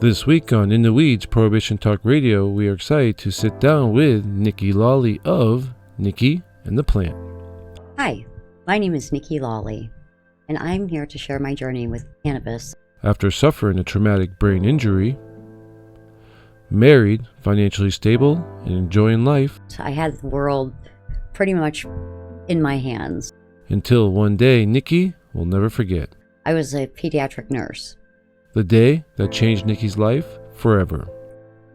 This week on In the Weeds Prohibition Talk Radio, we are excited to sit down with Nikki Lawley of Nikki and the Plant. Hi, my name is Nikki Lawley, and I'm here to share my journey with cannabis. After suffering a traumatic brain injury, married, financially stable, and enjoying life, I had the world pretty much in my hands. Until one day Nikki will never forget. I was a pediatric nurse. The day that changed Nikki's life forever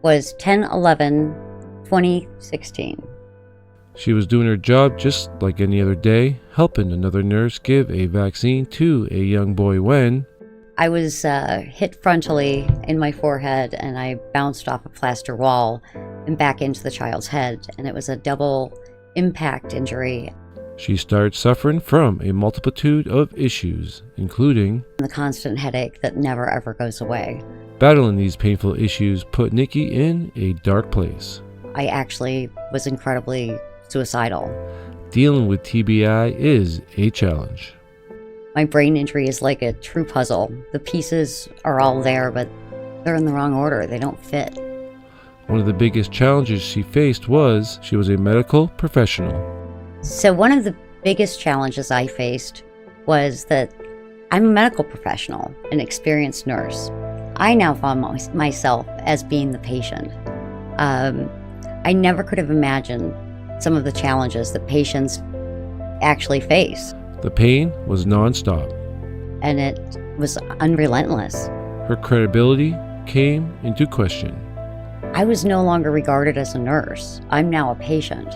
Was 10/11/2016. She was doing her job just like any other day, helping another nurse give a vaccine to a young boy when I was hit frontally in my forehead, and I bounced off a plaster wall and back into the child's head, and it was a double impact injury. she started suffering from a multitude of issues, including The constant headache that never ever goes away. battling these painful issues put Nikki in a dark place. I actually was incredibly suicidal. Dealing with TBI is a challenge. My brain injury is like a true puzzle. The pieces are all there, but they're in the wrong order. They don't fit. One of the biggest challenges she faced was she was a medical professional. So one of the biggest challenges I faced was that I'm a medical professional, an experienced nurse. I now found myself as being the patient. I never could have imagined some of the challenges that patients actually face. The pain was nonstop. And it was unrelentless. Her credibility came into question. I was no longer regarded as a nurse. I'm now a patient.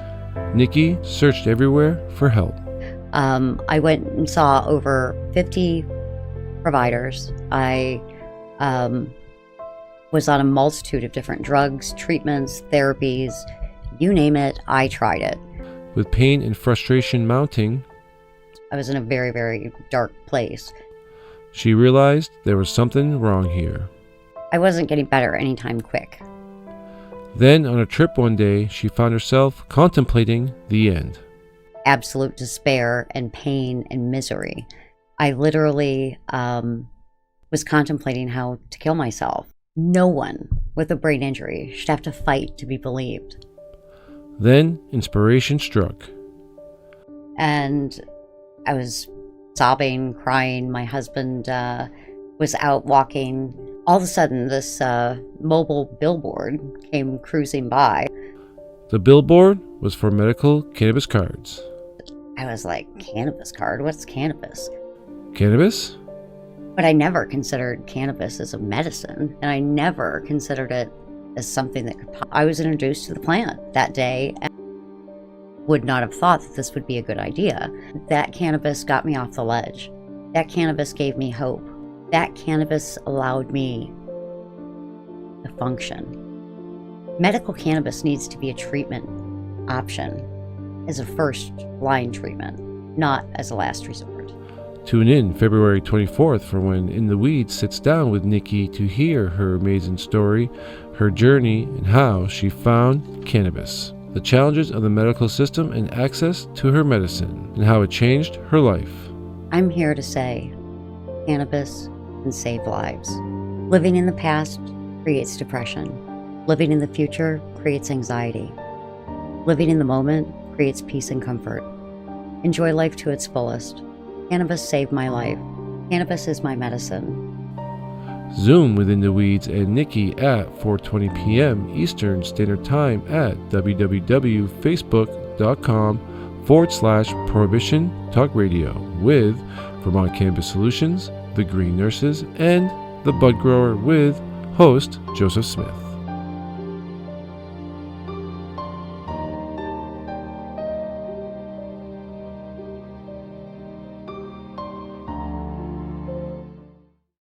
Nikki searched everywhere for help. I went and saw over 50 providers. I was on a multitude of different drugs, treatments, therapies, you name it, I tried it. With pain and frustration mounting, I was in a very, very dark place. she realized there was something wrong here. I wasn't getting better anytime quick. Then, on a trip one day, she found herself contemplating the end. Absolute despair and pain and misery. I literally was contemplating how to kill myself. No one with a brain injury should have to fight to be believed. Then, inspiration struck. And I was sobbing, crying. My husband was out walking. All of a sudden, this mobile billboard came cruising by. The billboard was for medical cannabis cards. I was like, cannabis card? What's cannabis? Cannabis? But I never considered cannabis as a medicine, and I never considered it as something that could I was introduced to the plant that day and would not have thought that this would be a good idea. That cannabis got me off the ledge. That cannabis gave me hope. That cannabis allowed me to function. Medical cannabis needs to be a treatment option as a first line treatment, not as a last resort. Tune in February 24th for when In the Weeds sits down with Nikki to hear her amazing story, her journey, and how she found cannabis, the challenges of the medical system and access to her medicine, and how it changed her life. I'm here to say cannabis can save lives. Living in the past creates depression. Living in the future creates anxiety. Living in the moment creates peace and comfort. Enjoy life to its fullest. Cannabis saved my life. Cannabis is my medicine. Zoom with In the Weeds and Nikki at 4:20 p.m. Eastern Standard Time at www.facebook.com/Prohibition Talk Radio with Vermont Cannabis Solutions, The Green Nurses, and The Bud Grower with host Joseph Smith.